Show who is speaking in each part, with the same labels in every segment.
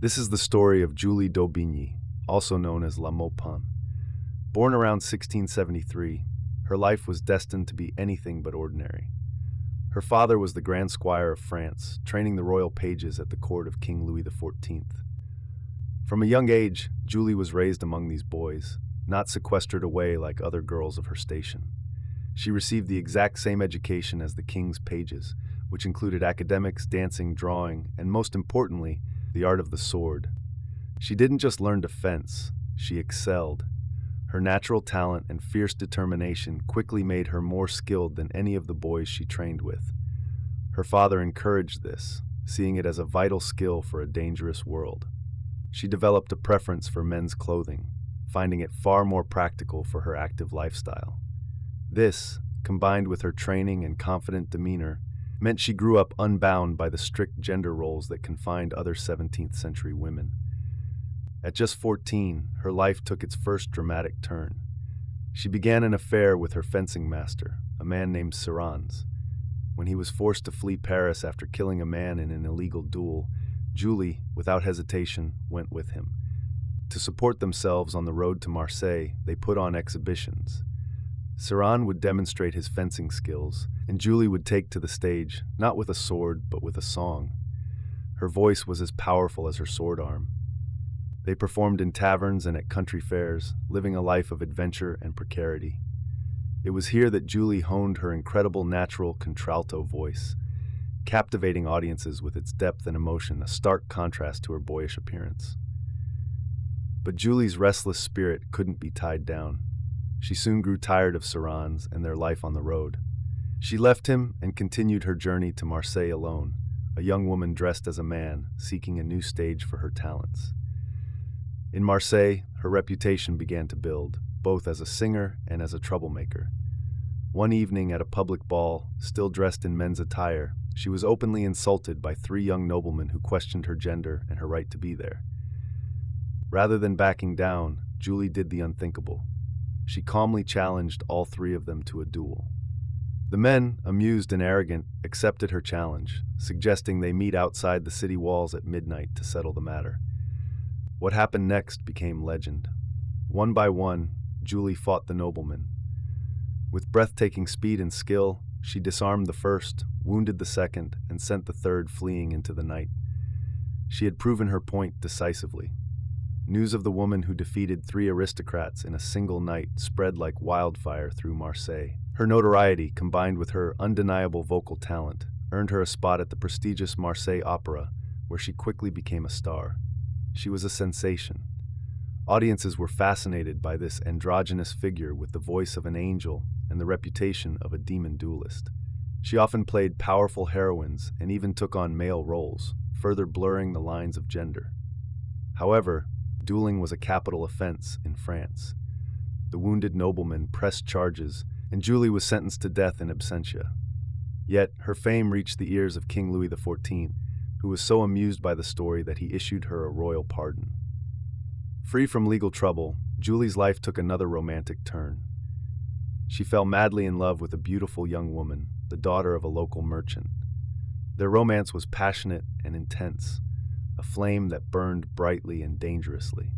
Speaker 1: This is the story of Julie d'Aubigny, also known as La Maupin. Born around 1673, her life was destined to be anything but ordinary. Her father was the Grand Squire of France, training the royal pages at the court of King Louis XIV. From a young age, Julie was raised among these boys, not sequestered away like other girls of her station. She received the exact same education as the king's pages, which included academics, dancing, drawing, and most importantly, the art of the sword. She didn't just learn to fence, she excelled. Her natural talent and fierce determination quickly made her more skilled than any of the boys she trained with. Her father encouraged this, seeing it as a vital skill for a dangerous world. She developed a preference for men's clothing, finding it far more practical for her active lifestyle. This, combined with her training and confident demeanor, meant she grew up unbound by the strict gender roles that confined other 17th century women. At just 14, her life took its first dramatic turn. She began an affair with her fencing master, a man named Sirens. When he was forced to flee Paris after killing a man in an illegal duel, Julie, without hesitation, went with him. To support themselves on the road to Marseille, they put on exhibitions. Sirens would demonstrate his fencing skills, and Julie would take to the stage, not with a sword, but with a song. Her voice was as powerful as her sword arm. They performed in taverns and at country fairs, living a life of adventure and precarity. It was here that Julie honed her incredible natural contralto voice, captivating audiences with its depth and emotion, a stark contrast to her boyish appearance. But Julie's restless spirit couldn't be tied down. She soon grew tired of Sirens and their life on the road. She left him and continued her journey to Marseille alone, a young woman dressed as a man, seeking a new stage for her talents. In Marseille, her reputation began to build, both as a singer and as a troublemaker. One evening at a public ball, still dressed in men's attire, she was openly insulted by three young noblemen who questioned her gender and her right to be there. Rather than backing down, Julie did the unthinkable. She calmly challenged all three of them to a duel. The men, amused and arrogant, accepted her challenge, suggesting they meet outside the city walls at midnight to settle the matter. What happened next became legend. One by one, Julie fought the noblemen. With breathtaking speed and skill, she disarmed the first, wounded the second, and sent the third fleeing into the night. She had proven her point decisively. News of the woman who defeated three aristocrats in a single night spread like wildfire through Marseille. Her notoriety, combined with her undeniable vocal talent, earned her a spot at the prestigious Marseille Opera, where she quickly became a star. She was a sensation. Audiences were fascinated by this androgynous figure with the voice of an angel and the reputation of a demon duelist. She often played powerful heroines and even took on male roles, further blurring the lines of gender. However, dueling was a capital offense in France. The wounded nobleman pressed charges, and Julie was sentenced to death in absentia. Yet, her fame reached the ears of King Louis XIV, who was so amused by the story that he issued her a royal pardon. Free from legal trouble, Julie's life took another romantic turn. She fell madly in love with a beautiful young woman, the daughter of a local merchant. Their romance was passionate and intense, a flame that burned brightly and dangerously.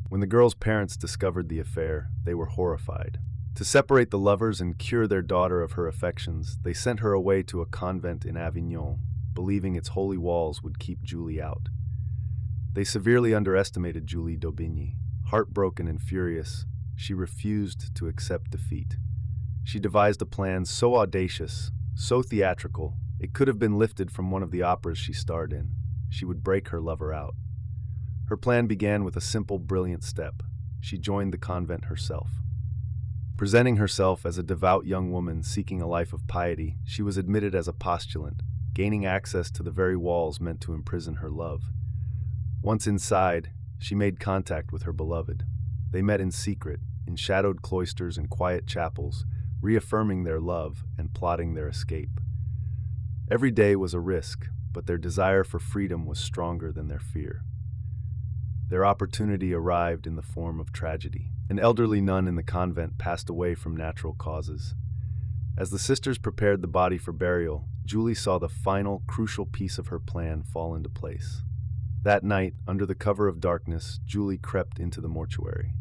Speaker 1: When the girl's parents discovered the affair, they were horrified. To separate the lovers and cure their daughter of her affections, they sent her away to a convent in Avignon, believing its holy walls would keep Julie out. They severely underestimated Julie d'Aubigny. Heartbroken and furious, she refused to accept defeat. She devised a plan so audacious, so theatrical, it could have been lifted from one of the operas she starred in. She would break her lover out. Her plan began with a simple, brilliant step. She joined the convent herself. Presenting herself as a devout young woman seeking a life of piety, she was admitted as a postulant, gaining access to the very walls meant to imprison her love. Once inside, she made contact with her beloved. They met in secret, in shadowed cloisters and quiet chapels, reaffirming their love and plotting their escape. Every day was a risk, but their desire for freedom was stronger than their fear. Their opportunity arrived in the form of tragedy. An elderly nun in the convent passed away from natural causes. As the sisters prepared the body for burial, Julie saw the final, crucial piece of her plan fall into place. That night, under the cover of darkness, Julie crept into the mortuary.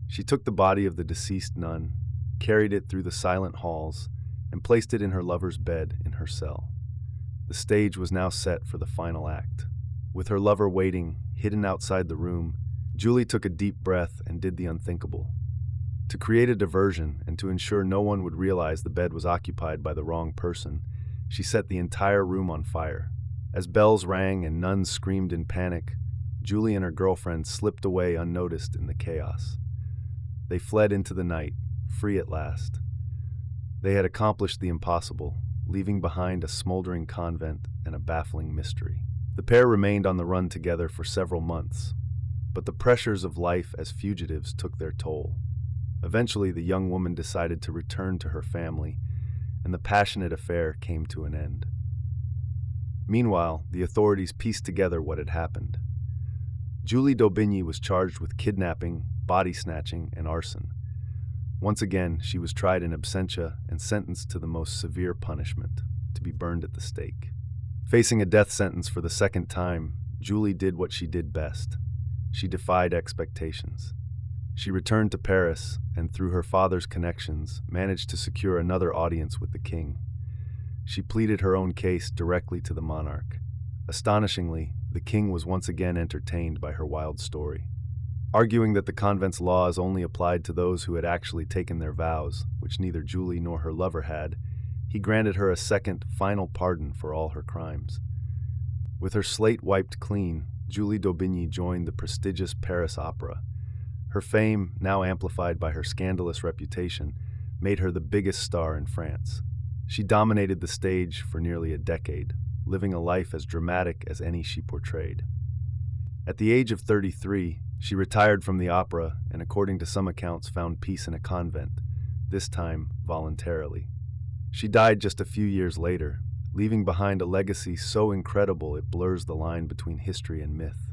Speaker 1: She took the body of the deceased nun, carried it through the silent halls, and placed it in her lover's bed in her cell. The stage was now set for the final act. With her lover waiting, hidden outside the room, Julie took a deep breath and did the unthinkable. To create a diversion and to ensure no one would realize the bed was occupied by the wrong person, she set the entire room on fire. As bells rang and nuns screamed in panic, Julie and her girlfriend slipped away unnoticed in the chaos. They fled into the night, free at last. They had accomplished the impossible, leaving behind a smoldering convent and a baffling mystery. The pair remained on the run together for several months, but the pressures of life as fugitives took their toll. Eventually, the young woman decided to return to her family, and the passionate affair came to an end. Meanwhile, the authorities pieced together what had happened. Julie d'Aubigny was charged with kidnapping, body snatching, and arson. Once again, she was tried in absentia and sentenced to the most severe punishment, to be burned at the stake. Facing a death sentence for the second time, Julie did what she did best. She defied expectations. She returned to Paris and, through her father's connections, managed to secure another audience with the king. She pleaded her own case directly to the monarch. Astonishingly, the king was once again entertained by her wild story. Arguing that the convent's laws only applied to those who had actually taken their vows, which neither Julie nor her lover had, he granted her a second, final pardon for all her crimes. With her slate wiped clean, Julie d'Aubigny joined the prestigious Paris Opera. Her fame, now amplified by her scandalous reputation, made her the biggest star in France. She dominated the stage for nearly a decade, living a life as dramatic as any she portrayed. At the age of 33, she retired from the opera and, according to some accounts, found peace in a convent, this time voluntarily. She died just a few years later, leaving behind a legacy so incredible it blurs the line between history and myth.